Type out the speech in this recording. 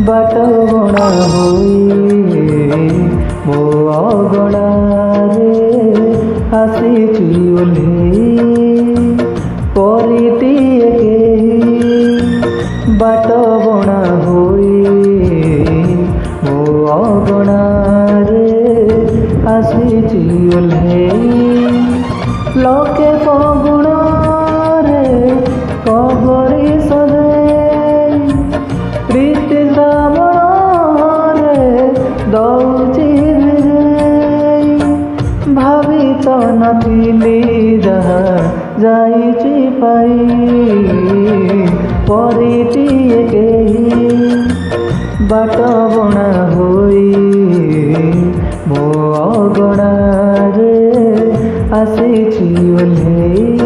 बाट बणा होई मो अगणारे आसीची ओल्हेई परिटिए केही बाट बणा होई मो अगणारे आसीची ओल्हेई लोके फगुणारे कबरी सदेई प्रीति श्रावणारे दौची भिरेई भावी तो नथिली जहा जाइची पाई परिटिए केही बाट बणा होई मो अगणारे आसीची ओल्हेई।